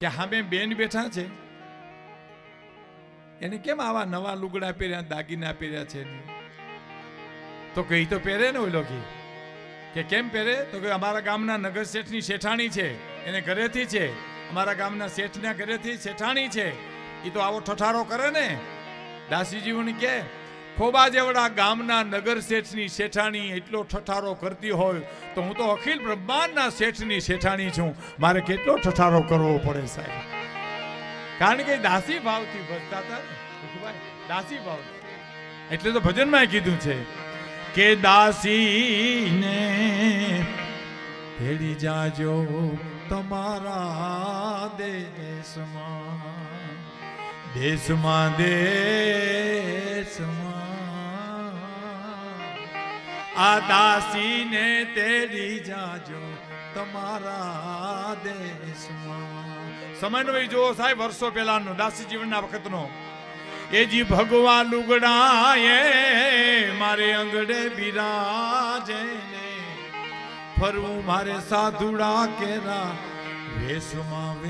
કે સામે બેન બેઠા છે, એને કેમ આવા નવા લુગડા પહેર્યા, દાગીના પહેર્યા છે? તો કઈ તો પહેરે ને ઓલો કે કેમ પહેરે? તો કે અમારા ગામના નગર શેઠની શેઠાણી છે, એને ઘરેથી છે, અમારા ગામના શેઠના ઘરેથી શેઠાણી છે, એ તો આવો ઠઠારો કરે ને. દાસીજી મને કે ખોબા જેવડા ગામના નગર શેઠની શેઠાણી એટલો ઠઠારો કરતી હોય તો હું તો અખિલ બ્રહ્માંડના શેઠની શેઠાણી છું, મારે કેટલો ઠઠારો કરવો પડે સાહેબ? કારણ કે દાસી ભાવથી ભજતા હતા ને, દાસી ભાવ. એટલે તો ભજનમાં કીધું છે કે દાસીને ભેળી જાજો તમારા દેશમાં, દેશમાં દેશમાં આ દાસીને તેડી જાજો તમારા દેશમાં. સમયનો જો સાહેબ વર્ષો પહેલાનો દાસી જીવનના વખતનો એ જી ભગવા લુગડા એ મારે અંગડે બિરાજે ને ફરવું મારે સાધુડા કેરા વેશમાં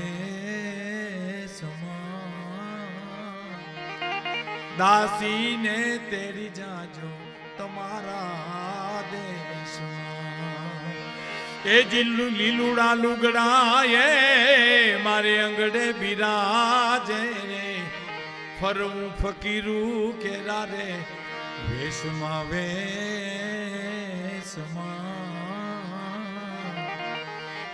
દાસીને તેડી જાજો તમારા દેશમાં. એ જીલ્લુ લીલુડા લુગડા એ મારે અંગડે બિરાજે રે ફરવું ફકીરું કેરા રે વેશમાં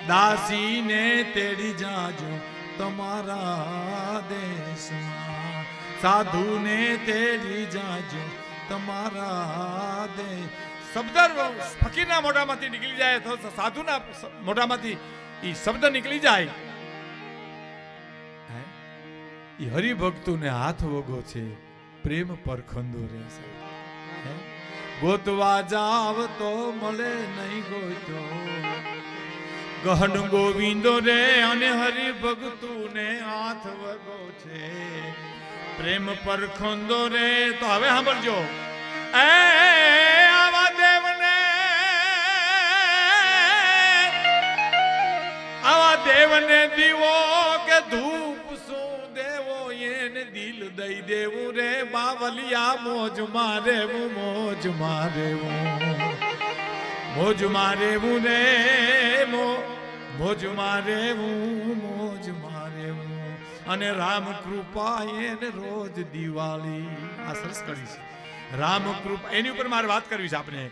દાસીને તેડી જાજો તમારા દેશમાં, સાધુને તેડી જાજો તમારા દેશ. શબ્દ ફકીરના મોઢામાંથી નીકળી જાય તો સાધુના મોઢામાંથી એ શબ્દ નીકળી જાય. એ હરિભક્તોને હાથ વગો છે, પ્રેમ પર ખંદો રહેશે. ગોતવા જાવ તો મળે નહીં ગોતો, ગહન ગોવિંદો રે અને હરિભક્તુને હાથ વગો છે, પ્રેમ પર ખંદો રે. તો હવે સાંભળજો, એ આવા દેવને દીવો કે ધૂપ શું દેવો, એને દિલ દઈ દેવું રે બાવલિયા. મોજ મારેવું, મોજ મારેવું, મોજ મારેવું રે મોજ મારેવું, મોજ મારેવું. અને રામ કૃપા એને રોજ દિવાળી. આ સરસ કરી છે રામ કૃપા. એની ઉપર મારે વાત કરવી છે આપણે.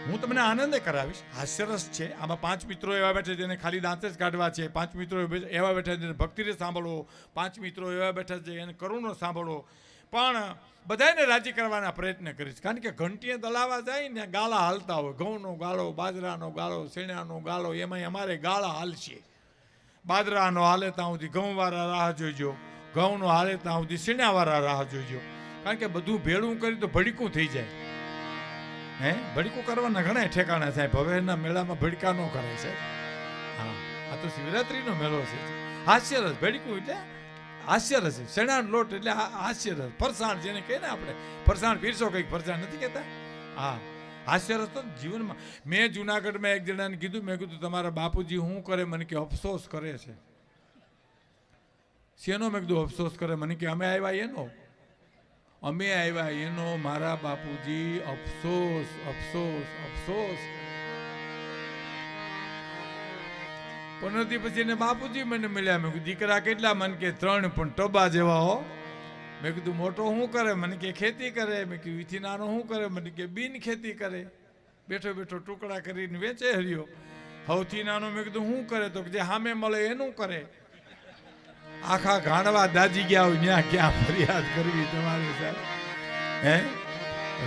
હું તમને આનંદ કરાવીશ. હાસ્યરસ છે આમાં. 5 મિત્રો એવા બેઠા જેને ખાલી દાંત જ કાઢવા છે, 5 મિત્રો એવા બેઠા જેને ભક્તિને સાંભળો, 5 મિત્રો એવા બેઠા છે એને કરુણો સાંભળો. પણ બધાને રાજી કરવાના પ્રયત્ન કરીશ. કારણ કે ઘંટીએ દલાવા જાય ને ગાળા હાલતા હોય, ઘઉંનો ગાળો, બાજરાનો ગાળો, શેણાનો ગાળો, એમાં અમારે ગાળા હાલશે. બાજરાનો હાલે ત્યાં સુધી ઘઉંવાળા રાહ જોઈજો, ઘઉંનો હાલે ત્યાં સુધી શેણાવાળા રાહ જોઈજો. કારણ કે બધું ભેળું કરી તો ભડીકું થઈ જાય. ભડીકું કરવાના ઘણા ઠેકાણા સાહેબ. હવેના મેળામાં ભડકા ન કરે છે. હા, આ તો શિવરાત્રીનો મેળો છે. હાસ્યરસ ભડીકું એટલે હાસ્યરસ. શેણાનો લોટ એટલે હાસ્યરસ. ફરસાણ જેને કહીએ ને આપણે, ફરસાણ પીરસો કંઈક, ફરસાણ નથી કહેતા. હા, હાસ્યરસ તો જીવનમાં. મેં જુનાગઢમાં એક જણાને કીધું, મેં કીધું તમારા બાપુજી શું કરે? મને કે અફસોસ કરે છે. શેનો? મેં કીધું અફસોસ કરે. મને કે અમે આવ્યા એનો, અમે આવ્યા એનો. મારા બાપુજી અફસોસ અફસોસ અફસોસ. 15 દી પછી ને બાપુજી મને મળ્યા. મેં કીધું દીકરા કેટલા? મને કે 3, પણ ટબા જેવા હો. મેં કીધું મોટો શું કરે? મને કે ખેતી કરે. મેં કીધું વીથી નાનો શું કરે? મને કે બિન ખેતી કરે, બેઠો બેઠો ટુકડા કરીને વેચે હર્યો. સૌથી નાનો મેં કીધું શું કરે? તો જે સામે મળે એનું કરે. આખા ગાંડવા દાજી ગયા હોય ત્યાં ક્યાં ફરિયાદ કરવી તમારી સાહેબ? હે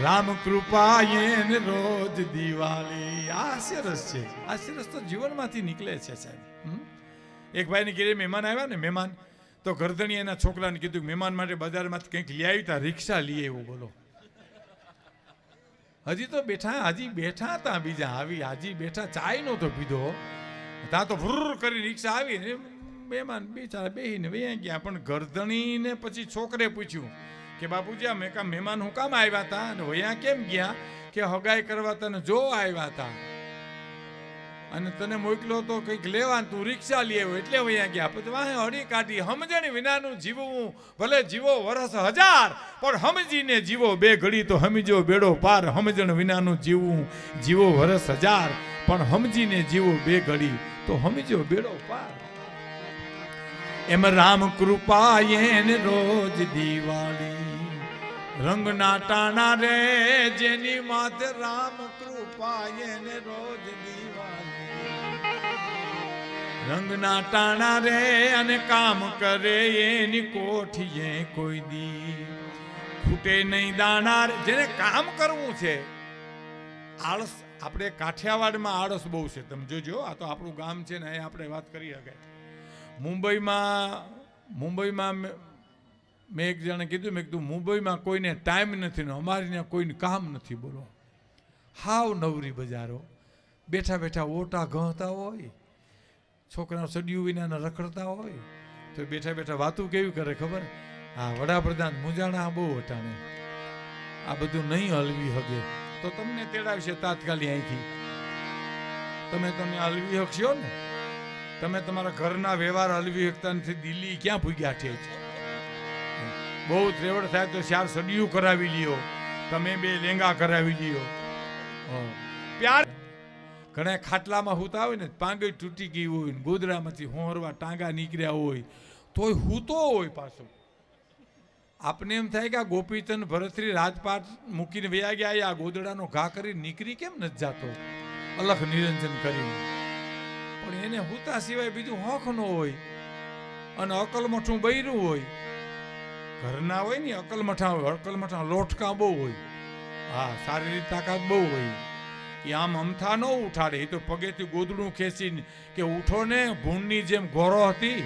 રામ કૃપા એને રોજ દિવાળી. હાસ્યરસ છે. હાસ્યરસ તો જીવનમાંથી નીકળે છે સાહેબ. એક ભાઈને ઘરે મહેમાન આવ્યા ને, મહેમાન તો ગરદણી એના છોકરાને કીધું મહેમાન માટે બજારમાંથી કંઈક લઈ આવી તા, રિક્ષા લઈ આવ્યું. બોલો, હજી તો બેઠા, હજી બેઠા હતા બીજા હજી બેઠા, ચાય નહોતો પીધો, ત્યાં તો ભૂર કરી રિક્ષા આવી ને મહેમાન બિચારા બેહીને વૈયા ગયા. પણ ગરદણીને પછી છોકરે પૂછ્યું કે બાપુજી આ મહેમાન હું કામ આવ્યા હતા અને વૈયા કેમ ગયા? કે હગાઈ કરવા તને જો આવ્યા હતા. અને તને મોકલો તો કંઈક લેવા, તું રિક્ષા લઈ આવ્યો એટલે વયા ગયા. પછી વાહે હળી કાઢી. સમજણ વિનાનું જીવવું ભલે જીવો વરસ 1000, પણ સમજીને જીવો 2 ઘડી તો સમજો બેડો પાર. સમજણ વિનાનું જીવવું જીવો વરસ 1000, પણ સમજીને જીવો 2 ઘડી તો સમજો બેડો પાર. એમ રામ કૃપા એને રોજ દિવાળી, રંગના ટાણા રે જેની માથે રામ કૃપા એને રોજ દિવાળી. રંગના ટાણા રે અને કામ કરે એની કોઠીએ કોઈ દી ખૂટે નહીં દાણા રે. જેને કામ કરવું છે, આળસ, આપણે કાઠિયાવાડમાં આળસ બહુ છે. તમે જોજો, આ તો આપણું ગામ છે ને, અહીં આપણે વાત કરી શકાય. મુંબઈમાં મેં એક જણે કીધું, મેં કીધું મુંબઈમાં કોઈને ટાઈમ નથી ને અમારી ત્યાં કોઈને કામ નથી. બોલો, હાવ નવરી બજારો, બેઠા બેઠા ઓટા ગહતા હોય, છોકરાઓ સડિયું વિના રખડતા હોય, તો બેઠા બેઠા વાતું કેવી કરે ખબર? હા, વડાપ્રધાન મુંજાણા બહુ હટાણે, આ બધું નહીં હલવી શકે તો તમને તેડાવશે તાત્કાલિક અહીંથી. તમે હલવી શકશો ને? તમે તમારા ઘરના વ્યવહાર હલવી શકતા નથી. દિલ્હી ક્યાં ભૂગ્યા છે? બહુ ત્રેવડ થાય તો 4 સડિયું કરાવી લ્યો, તમે 2 લેંગા કરાવી લ્યો. પ્યાર ઘણા ખાટલામાં હૂતા હોય ને, પાંગઈ તૂટી ગઈ હોય ને, ગોદડામાંથી હોરવા ટાંગા નીકળ્યા હોય તોય હૂતો હોય પાછો. આપને એમ થાય કે આ ગોપીચંદ ભરતરી રાજપાટ મૂકીને વયા ગયા, આ ગોદડાનો ઘા કરી નીકળી કેમ નથી જાતો અલખ નિરંજન કરીને? પણ એને હૂતા સિવાય બીજું હોખ ન હોય, અને અકલમઠું બૈરું હોય. ઘરના હોય ને અકલમઠા હોય, અકલમઠા લોટકા બહુ હોય. હા, શારીરિક તાકાત બહુ હોય. એ આમ અમથા ન ઉઠાડે, એ તો પગેથી ગોદડું ખેંચીને કે ઉઠો ને, ભૂણની જેમ ઘોરો હતી.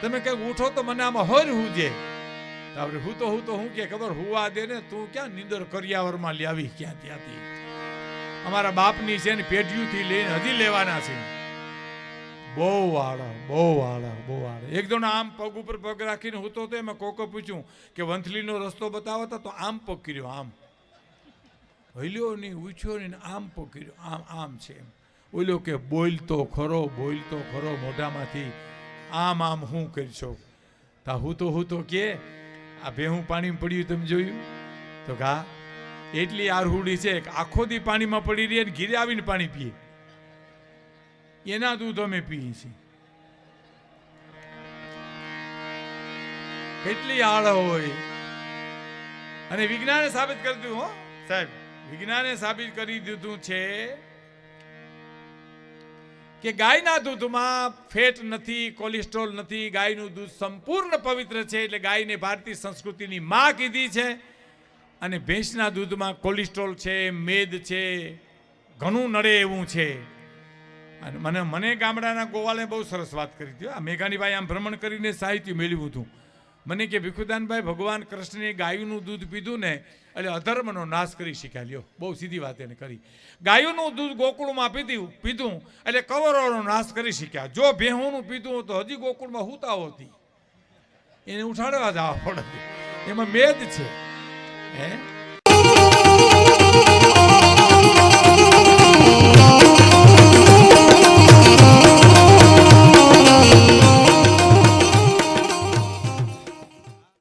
તમે કંઈક ઉઠો તો મને આમાં હર હુજે. આપણે હું તો હું કે ખબર હુવા દે ને, તું ક્યાં નીંદર કરિયાવરમાં લાવી ક્યાં ત્યાંથી? અમારા બાપની છે ને પેઢીઓથી લઈને હજી લેવાના છે. બહુ આળા. એક જણ આમ પગ ઉપર પગ રાખીને હું તો એમાં કોકો પૂછ્યું કે વંથલીનો રસ્તો બતાવો તો આમ પગ કર્યો, આમ હલ્યો નહીં, ઉછ્યો નહીં, આમ પગ કર્યો, આમ છે. ઓલો કે બોલતો ખરો મોઢામાંથી, આમ હું કરશો? તા હું તો કે આ ભેહું પાણીમાં પડ્યું તમે જોયું તો? ઘા એટલી આરહુડી છે કે આખો દી પાણીમાં પડી રહી અને ઘીરે આવીને પાણી પીએ. એના દૂધ અમે પીએ છીએ. કેટલી આળ હોય. અને વિજ્ઞાને સાબિત કરી દીધું, હો સાહેબ, વિજ્ઞાને સાબિત કરી દીધું છે કે ગાયના દૂધમાં ફેટ નથી, કોલેસ્ટ્રોલ નથી. ગાયનું દૂધ સંપૂર્ણ પવિત્ર છે, એટલે ગાયને ભારતીય સંસ્કૃતિની માં કીધી છે. અને ભેંસના દૂધમાં કોલેસ્ટ્રોલ છે, મેદ છે, ઘણું નડે એવું છે. અને મને ગામડાના ગોવાલે બહુ સરસ વાત કરી હતી. આ મેઘાણીભાઈ આમ ભ્રમણ કરીને સાહિત્ય મેળવ્યું હતું. મને કે ભીખુદાનભાઈ, ભગવાન કૃષ્ણે ગાયનું દૂધ પીધું ને એટલે અધર્મનો નાશ કરી શક્યા. લ્યો, બહુ સીધી વાત એને કરી. ગાયનું દૂધ ગોકુળમાં પીધું એટલે કવરોનો નાશ કરી શક્યા. જો ભેહુંનું પીધું તો હજી ગોકુળમાં હુતા હોતી, એને ઉઠાડવા જવા પડે. એમાં મેદ છે. હે